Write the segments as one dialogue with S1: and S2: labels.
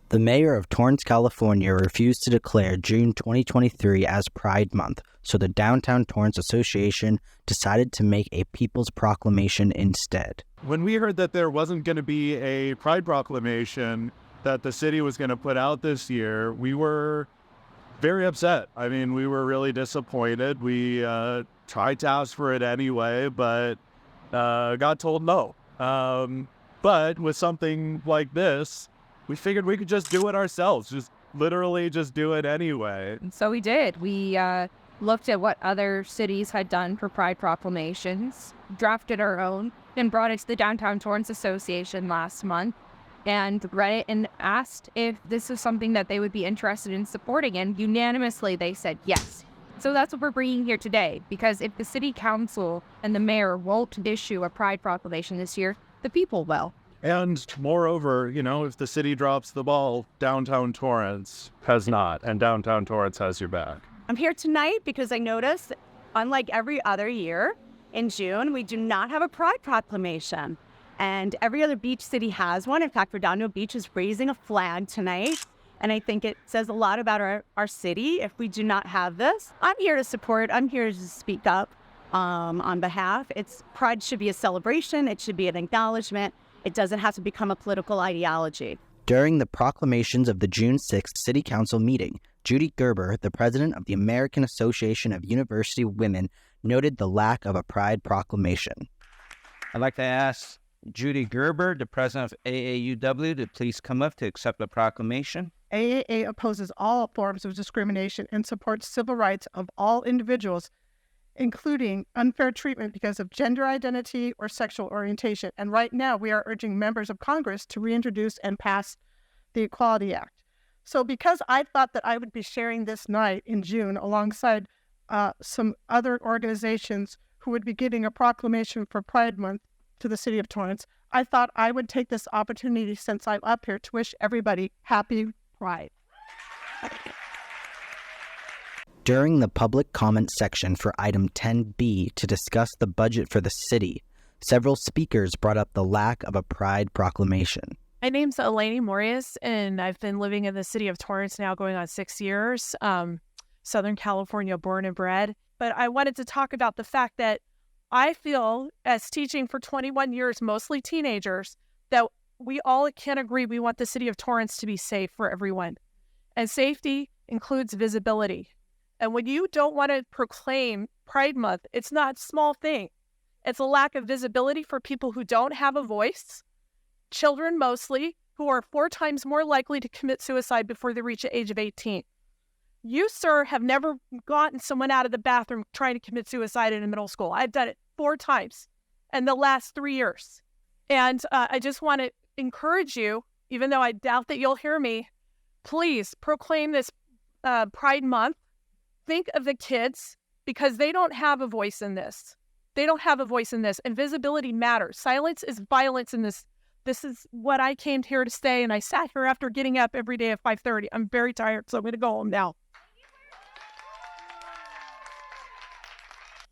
S1: The mayor of Torrance, California refused to declare June 2023 as Pride Month, so the Downtown Torrance Association decided to make a People's Proclamation instead.
S2: When we heard that there wasn't going to be a Pride Proclamation that the city was going to put out this year, we were very upset. I mean, we were really disappointed. We tried to ask for it anyway, but got told no. But with something like this, we figured we could just do it ourselves, just literally just do it anyway.
S3: And so we did. We looked at what other cities had done for Pride Proclamations, drafted our own, and brought it to the Downtown Torrance Association last month and read it and asked if this is something that they would be interested in supporting. And unanimously, they said yes. So that's what we're bringing here today, because if the city council and the mayor won't issue a Pride Proclamation this year, the people will.
S2: And moreover, you know, if the city drops the ball, Downtown Torrance has not, and Downtown Torrance has your back.
S4: I'm here tonight because I noticed, unlike every other year, in June, we do not have a Pride Proclamation. And every other beach city has one. In fact, Redondo Beach is raising a flag tonight. And I think it says a lot about our city if we do not have this. I'm here to support. I'm here to speak up on behalf. Pride should be a celebration. It should be an acknowledgement. It doesn't have to become a political ideology.
S1: During the proclamations of the June 6th City Council meeting, Judy Gerber, the president of the American Association of University Women, noted the lack of a Pride Proclamation.
S5: I'd like to ask Judy Gerber, the president of AAUW, to please come up to accept the proclamation.
S6: AAA opposes all forms of discrimination and supports civil rights of all individuals, including unfair treatment because of gender identity or sexual orientation. And right now, we are urging members of Congress to reintroduce and pass the Equality Act. So because I thought that I would be sharing this night in June alongside some other organizations who would be getting a proclamation for Pride Month to the city of Torrance, I thought I would take this opportunity since I'm up here to wish everybody happy Pride.
S1: During the public comment section for item 10B to discuss the budget for the city, several speakers brought up the lack of a Pride Proclamation.
S7: My name's Eleni Morias, and I've been living in the city of Torrance now going on 6 years, Southern California born and bred. But I wanted to talk about the fact that I feel, as teaching for 21 years, mostly teenagers, that we all can agree we want the city of Torrance to be safe for everyone. And safety includes visibility. And when you don't want to proclaim Pride Month, it's not a small thing. It's a lack of visibility for people who don't have a voice, children mostly, who are 4 times more likely to commit suicide before they reach the age of 18. You, sir, have never gotten someone out of the bathroom trying to commit suicide in a middle school. I've done it 4 times in the last 3 years. And I just want to encourage you, even though I doubt that you'll hear me, please proclaim this Pride Month. Think of the kids, because they don't have a voice in this. They don't have a voice in this, and visibility matters. Silence is violence in this. This is what I came here to stay, and I sat here after getting up every day at 5:30. I'm very tired, so I'm going to go home now.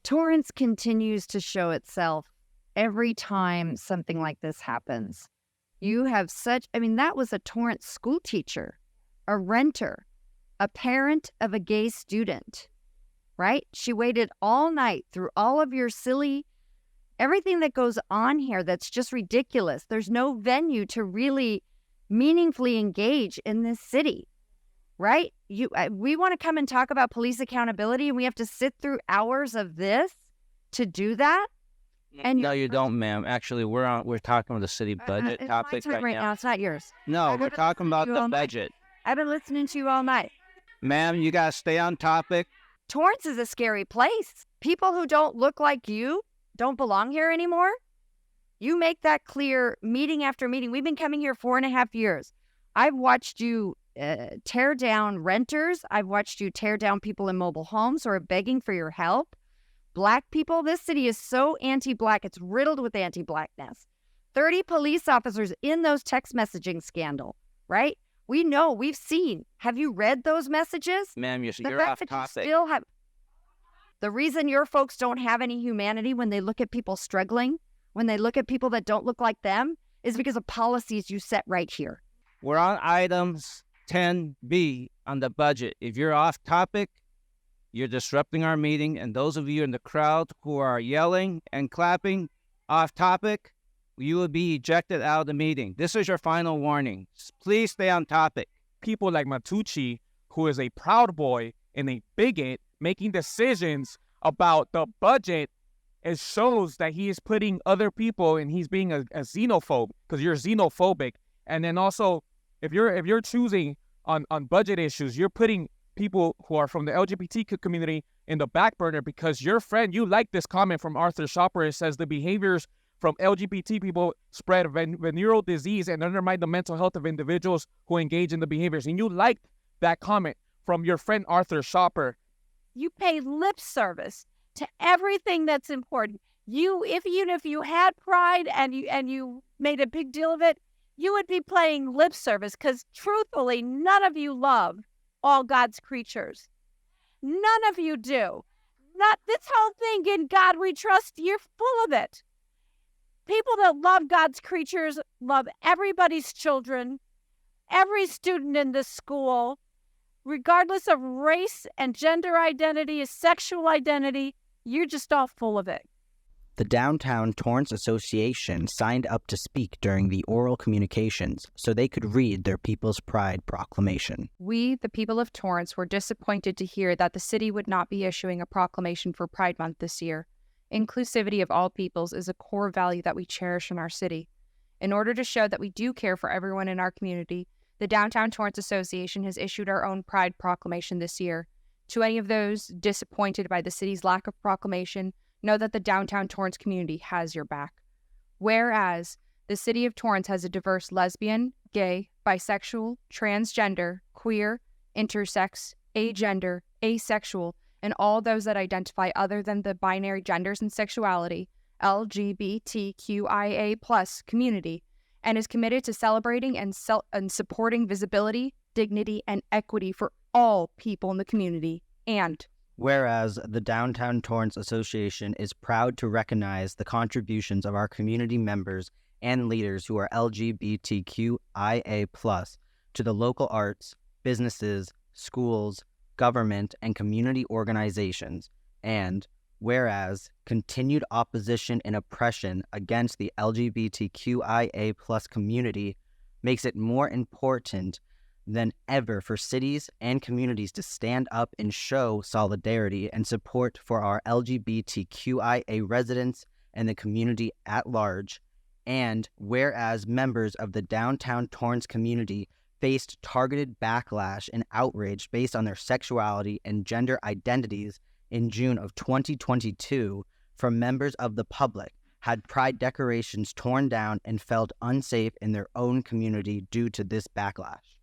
S8: Torrance continues to show itself every time something like this happens. You have that was a Torrance school teacher, a renter, a parent of a gay student, right? She waited all night through all of your silly, everything that goes on here that's just ridiculous. There's no venue to really meaningfully engage in this city, right? We want to come and talk about police accountability, and we have to sit through hours of this to do that. And
S5: no, you don't, ma'am. Actually, we're talking about the city budget topic
S8: it's my turn right now. It's not yours.
S5: No, we're talking about the budget.
S8: I've been listening to you all night.
S5: Ma'am, you got to stay on topic.
S8: Torrance is a scary place. People who don't look like you don't belong here anymore. You make that clear meeting after meeting. We've been coming here 4.5 years. I've watched you tear down renters. I've watched you tear down people in mobile homes who are begging for your help. Black people, this city is so anti-Black. It's riddled with anti-Blackness. 30 police officers in those text messaging scandal, right? We know, we've seen. Have you read those messages?
S5: Ma'am, you're off topic.
S8: The reason your folks don't have any humanity when they look at people struggling, when they look at people that don't look like them, is because of policies you set right here.
S5: We're on items 10B on the budget. If you're off topic, you're disrupting our meeting. And those of you in the crowd who are yelling and clapping off topic, you will be ejected out of the meeting. This is your final warning. Please stay on topic.
S9: People like Matucci, who is a Proud Boy and a bigot, making decisions about the budget, it shows that he is putting other people and he's being a xenophobe, because you're xenophobic. And then also, if you're choosing on budget issues, you're putting people who are from the LGBTQ community in the back burner, because your friend, you like this comment from Arthur Schopper. It says the behaviors from LGBT people spread venereal disease and undermine the mental health of individuals who engage in the behaviors. And you liked that comment from your friend Arthur Schopper.
S10: You pay lip service to everything that's important. Even if you had pride and you made a big deal of it, you would be playing lip service, because truthfully, none of you love all God's creatures. None of you do. Not this whole thing, in God we trust, you're full of it. People that love God's creatures love everybody's children, every student in this school, regardless of race and gender identity, sexual identity. You're just all full of it.
S1: The Downtown Torrance Association signed up to speak during the oral communications so they could read their People's Pride Proclamation.
S3: We, the people of Torrance, were disappointed to hear that the city would not be issuing a proclamation for Pride Month this year. Inclusivity of all peoples is a core value that we cherish in our city. In order to show that we do care for everyone in our community, the Downtown Torrance Association has issued our own Pride Proclamation this year. To any of those disappointed by the city's lack of proclamation, know that the Downtown Torrance community has your back. Whereas the city of Torrance has a diverse lesbian, gay, bisexual, transgender, queer, intersex, agender, asexual, and all those that identify other than the binary genders and sexuality, LGBTQIA+ community, and is committed to celebrating and supporting visibility, dignity, and equity for all people in the community. And
S1: whereas the Downtown Torrance Association is proud to recognize the contributions of our community members and leaders who are LGBTQIA+ to the local arts, businesses, schools, government, and community organizations, and whereas continued opposition and oppression against the LGBTQIA+ community makes it more important than ever for cities and communities to stand up and show solidarity and support for our LGBTQIA residents and the community at large. And whereas members of the Downtown Torrance community faced targeted backlash and outrage based on their sexuality and gender identities in June of 2022 from members of the public, had pride decorations torn down, and felt unsafe in their own community due to this backlash.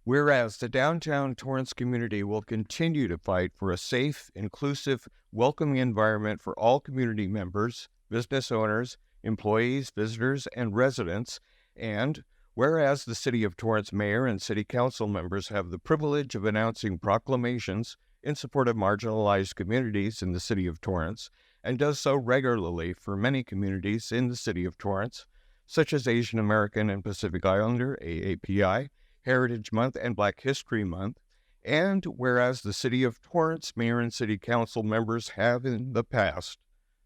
S11: Whereas the Downtown Torrance community will continue to fight for a safe, inclusive, welcoming environment for all community members, business owners, employees, visitors, and residents, and whereas the City of Torrance Mayor and City Council members have the privilege of announcing proclamations in support of marginalized communities in the City of Torrance, and does so regularly for many communities in the City of Torrance, such as Asian American and Pacific Islander, AAPI, Heritage Month, and Black History Month, and whereas the City of Torrance Mayor and City Council members have in the past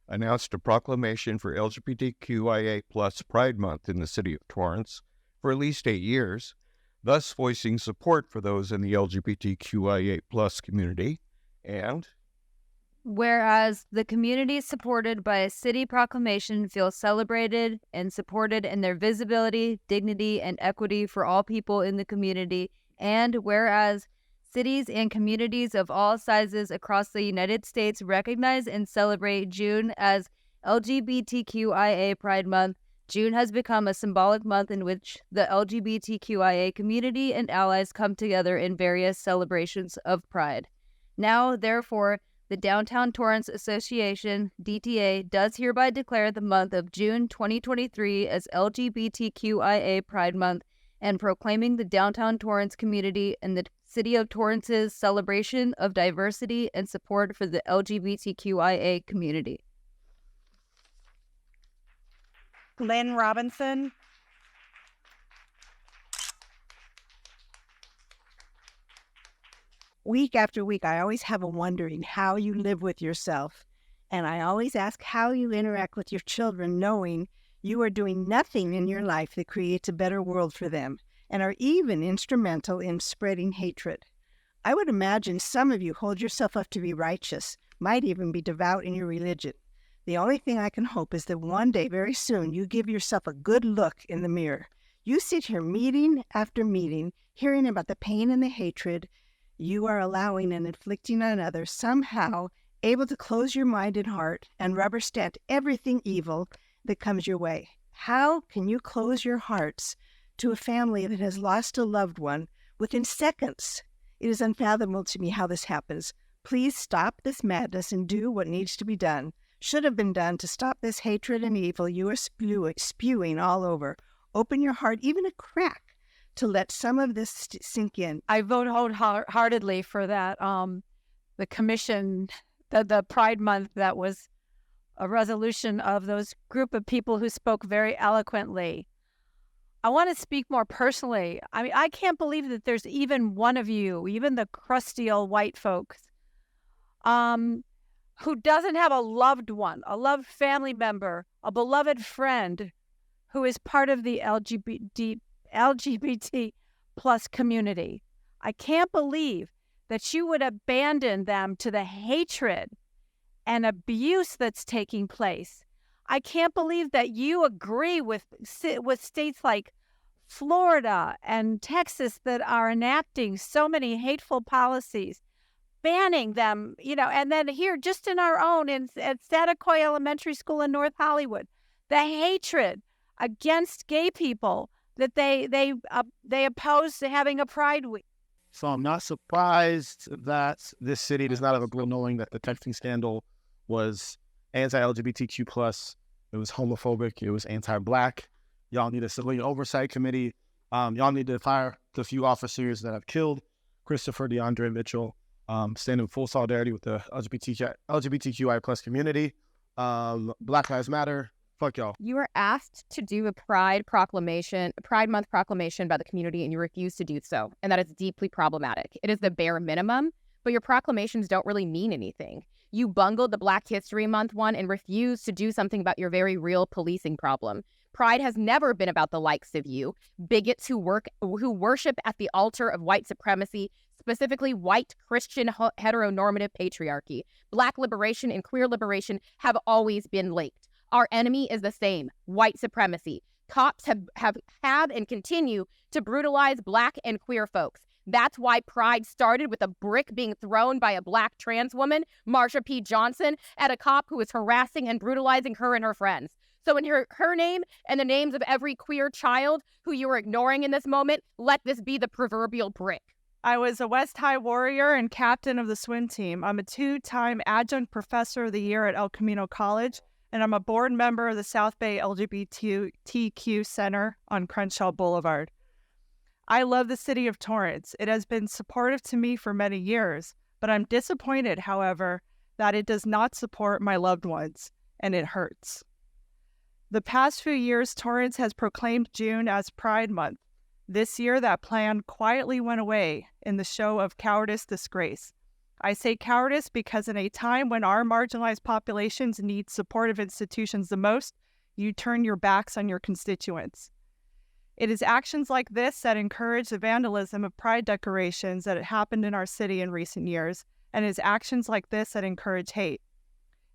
S11: announced a proclamation for LGBTQIA+ Pride Month in the City of Torrance for at least 8 years, thus voicing support for those in the LGBTQIA+ community, and
S8: whereas the community supported by a city proclamation feels celebrated and supported in their visibility, dignity, and equity for all people in the community, and whereas cities and communities of all sizes across the United States recognize and celebrate June as LGBTQIA Pride Month, June has become a symbolic month in which the LGBTQIA community and allies come together in various celebrations of pride. Now, therefore, the Downtown Torrance Association, DTA, does hereby declare the month of June 2023 as LGBTQIA Pride Month and proclaiming the Downtown Torrance community and the City of Torrance's celebration of diversity and support for the LGBTQIA community.
S4: Lynn Robinson.
S12: week after week, I always have a wondering how you live with yourself. And I always ask how you interact with your children, knowing you are doing nothing in your life that creates a better world for them, and are even instrumental in spreading hatred. I would imagine some of you hold yourself up to be righteous, might even be devout in your religion. The only thing I can hope is that one day, very soon, you give yourself a good look in the mirror. You sit here meeting after meeting, hearing about the pain and the hatred you are allowing and inflicting on others, somehow able to close your mind and heart and rubber stamp everything evil that comes your way. How can you close your hearts to a family that has lost a loved one within seconds? It is unfathomable to me how this happens. Please stop this madness and do what needs to be done, should have been done, to stop this hatred and evil you are spewing all over. Open your heart even a crack to let some of this sink in.
S10: I vote wholeheartedly for that. The commission, the Pride Month, that was a resolution of those group of people who spoke very eloquently. I want to speak more personally. I mean, I can't believe that there's even one of you, even the crusty old white folks, who doesn't have a loved one, a loved family member, a beloved friend who is part of the LGBT plus community. I can't believe that you would abandon them to the hatred and abuse that's taking place. I can't believe that you agree with states like Florida and Texas that are enacting so many hateful policies, banning them, and then here, just in our own, at Satakoy Elementary School in North Hollywood, the hatred against gay people that they oppose to having a Pride Week.
S13: So I'm not surprised that this city does not have a clue, knowing that the texting scandal was anti-LGBTQ+, it was homophobic, it was anti-Black. Y'all need a civilian oversight committee. Y'all need to fire the few officers that have killed Christopher DeAndre Mitchell. Stand in full solidarity with the LGBTQI+ community. Black Lives Matter. Fuck y'all.
S14: You were asked to do a Pride Month proclamation by the community, and you refused to do so. And that is deeply problematic. It is the bare minimum, but your proclamations don't really mean anything. You bungled the Black History Month one and refused to do something about your very real policing problem. Pride has never been about the likes of you, bigots who worship at the altar of white supremacy, specifically white Christian heteronormative patriarchy. Black liberation and queer liberation have always been linked. Our enemy is the same, white supremacy. Cops have and continue to brutalize Black and queer folks. That's why Pride started with a brick being thrown by a Black trans woman, Marsha P. Johnson, at a cop who was harassing and brutalizing her and her friends. So in her name and the names of every queer child who you are ignoring in this moment, let this be the proverbial brick.
S7: I was a West High Warrior and captain of the swim team. I'm a 2-time adjunct professor of the year at El Camino College, and I'm a board member of the South Bay LGBTQ Center on Crenshaw Boulevard. I love the city of Torrance. It has been supportive to me for many years, but I'm disappointed, however, that it does not support my loved ones, and it hurts. The past few years, Torrance has proclaimed June as Pride Month. This year, that plan quietly went away in the show of cowardice disgrace. I say cowardice because in a time when our marginalized populations need supportive institutions the most, you turn your backs on your constituents. It is actions like this that encourage the vandalism of pride decorations that happened in our city in recent years, and it is actions like this that encourage hate.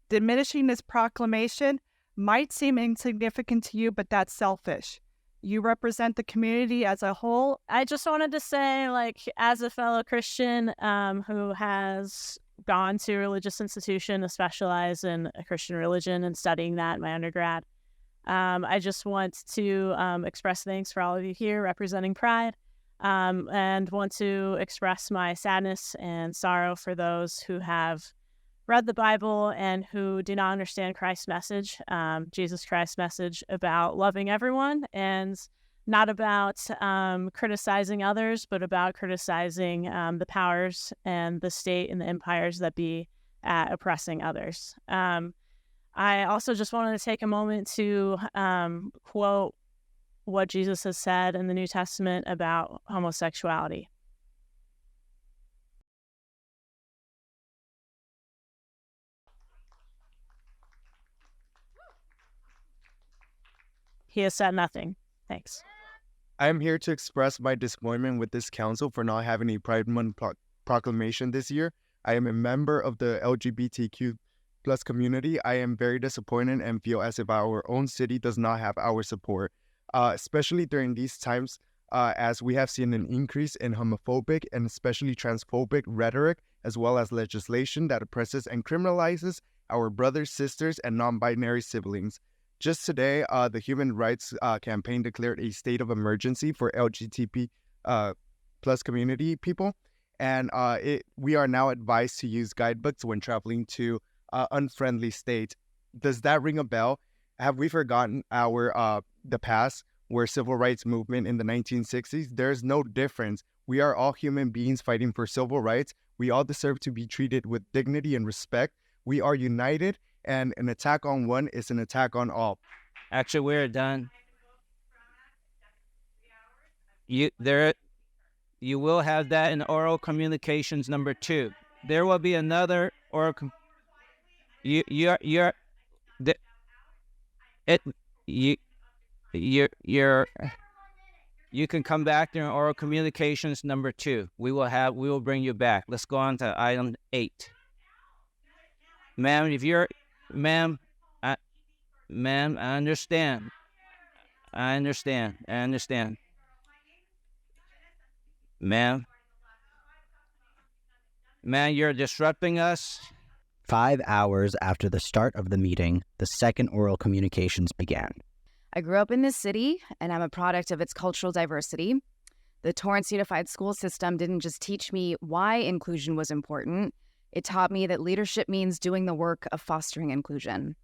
S7: Diminishing this proclamation might seem insignificant to you, but that's selfish. You represent the community as a whole.
S15: I just wanted to say, as a fellow Christian who has gone to a religious institution to specialize in a Christian religion and studying that in my undergrad, I just want to express thanks for all of you here representing Pride, and want to express my sadness and sorrow for those who have read the Bible and who do not understand Christ's message, Jesus Christ's message about loving everyone, and not about criticizing others, but about criticizing the powers and the state and the empires that be oppressing others. I also just wanted to take a moment to quote what Jesus has said in the New Testament about homosexuality. He has said nothing. Thanks.
S16: I am here to express my disappointment with this council for not having a Pride Month proclamation this year. I am a member of the LGBTQ plus community. I am very disappointed and feel as if our own city does not have our support, especially during these times, as we have seen an increase in homophobic and especially transphobic rhetoric, as well as legislation that oppresses and criminalizes our brothers, sisters, and non-binary siblings. Just today, the Human Rights Campaign declared a state of emergency for LGBT plus community people, and we are now advised to use guidebooks when traveling to unfriendly states. Does that ring a bell? Have we forgotten the past, where civil rights movement in the 1960s? There's no difference. We are all human beings fighting for civil rights. We all deserve to be treated with dignity and respect. We are united, and an attack on one is an attack on all.
S5: Actually, we're done. You will have that in oral communications number 2. There will be another oral. You can come back during oral communications number 2. We will bring you back. Let's go on to item 8. Ma'am, I understand. Ma'am, you're disrupting us.
S1: 5 hours after the start of the meeting, the second oral communications began.
S14: I grew up in this city, and I'm a product of its cultural diversity. The Torrance Unified School System didn't just teach me why inclusion was important. It taught me that leadership means doing the work of fostering inclusion.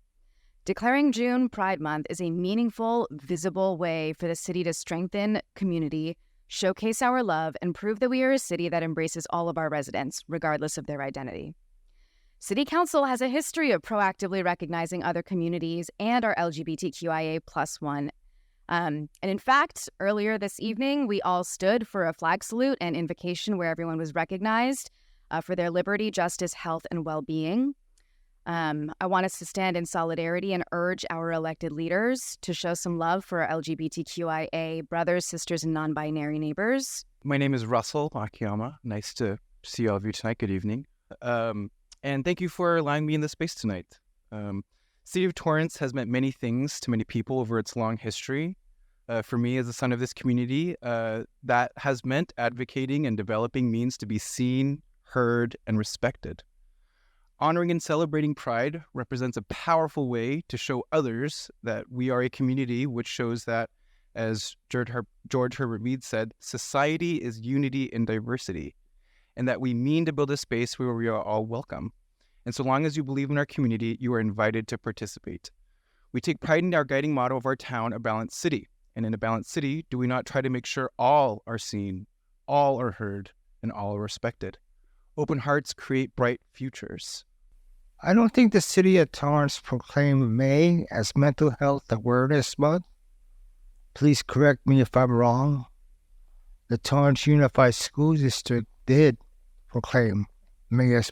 S14: Declaring June Pride Month is a meaningful, visible way for the city to strengthen community, showcase our love, and prove that we are a city that embraces all of our residents, regardless of their identity. City Council has a history of proactively recognizing other communities and our LGBTQIA plus one. And in fact, earlier this evening, we all stood for a flag salute and invocation where everyone was recognized for their liberty, justice, health, and well-being. I want us to stand in solidarity and urge our elected leaders to show some love for our LGBTQIA brothers, sisters, and non-binary neighbors.
S17: My name is Russell Akiyama. Nice to see all of you tonight. Good evening. And thank you for allowing me in this space tonight. City of Torrance has meant many things to many people over its long history. For me, as a son of this community, that has meant advocating and developing means to be seen, heard, and respected. Honoring and celebrating Pride represents a powerful way to show others that we are a community which shows that, as George Herbert Mead said, society is unity in diversity, and that we mean to build a space where we are all welcome. And so long as you believe in our community, you are invited to participate. We take pride in our guiding motto of our town, a balanced city. And in a balanced city, do we not try to make sure all are seen, all are heard, and all are respected? Open hearts create bright futures.
S18: I don't think the city of Torrance proclaimed May as Mental Health Awareness Month. Please correct me if I'm wrong. The Torrance Unified School District did proclaim May as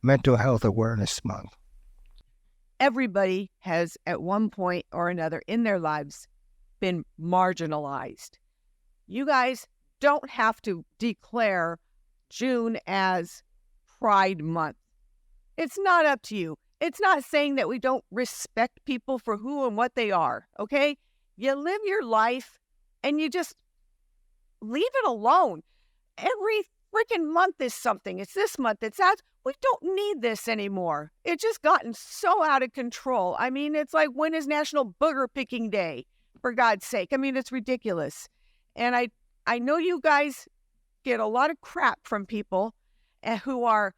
S18: Mental Health Awareness Month.
S19: Everybody has, at one point or another in their lives, been marginalized. You guys don't have to declare June as Pride Month. It's not up to you. It's not saying that we don't respect people for who and what they are, okay? You live your life and you just leave it alone. Every freaking month is something. It's this month, it's that. We don't need this anymore. It's just gotten so out of control. I mean, it's like, when is National Booger Picking Day? For God's sake. I mean, it's ridiculous. And I know you guys get a lot of crap from people who are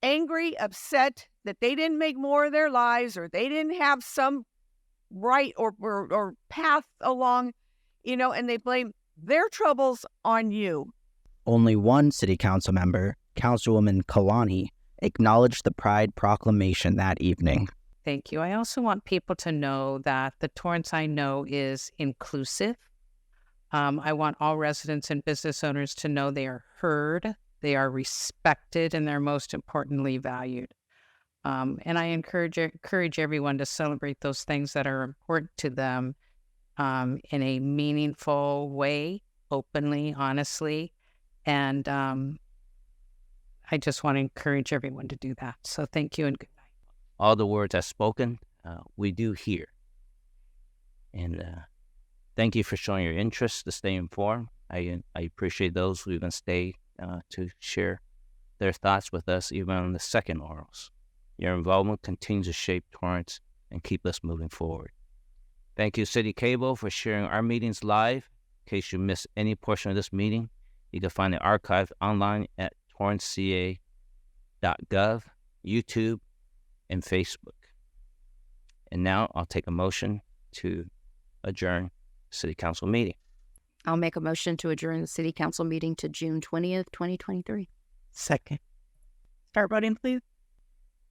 S19: angry, upset that they didn't make more of their lives, or they didn't have some right or path along, and they blame their troubles on you.
S1: Only one city council member, Councilwoman Kalani, acknowledged the Pride Proclamation that evening.
S20: Thank you. I also want people to know that the Torrance I know is inclusive. I want all residents and business owners to know they are heard, they are respected, and they're most importantly valued. And I encourage everyone to celebrate those things that are important to them in a meaningful way, openly, honestly. And I just want to encourage everyone to do that. So thank you and good night.
S5: All the words I've spoken, we do hear. And thank you for showing your interest to stay informed. I appreciate those who even stay to share their thoughts with us, even on the second orals. Your involvement continues to shape Torrance and keep us moving forward. Thank you, City Cable, for sharing our meetings live. In case you missed any portion of this meeting, you can find the archive online at torranceca.gov, YouTube, and Facebook. And now I'll take a motion to adjourn the City Council meeting.
S14: I'll make a motion to adjourn the City Council meeting to June 20th, 2023.
S15: Second. Start voting, please.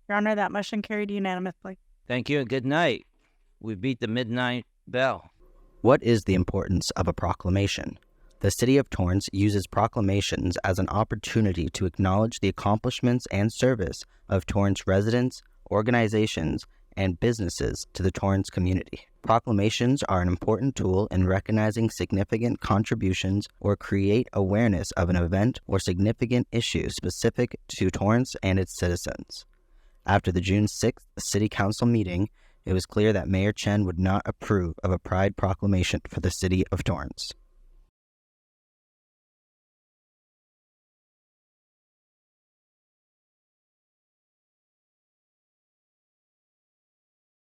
S15: Your Honor, that motion carried unanimously.
S5: Thank you and good night. We beat the midnight bell.
S1: What is the importance of a proclamation? The City of Torrance uses proclamations as an opportunity to acknowledge the accomplishments and service of Torrance residents, organizations, and businesses to the Torrance community. Proclamations are an important tool in recognizing significant contributions or create awareness of an event or significant issue specific to Torrance and its citizens. After the June 6th City Council meeting, it was clear that Mayor Chen would not approve of a Pride Proclamation for the City of Torrance.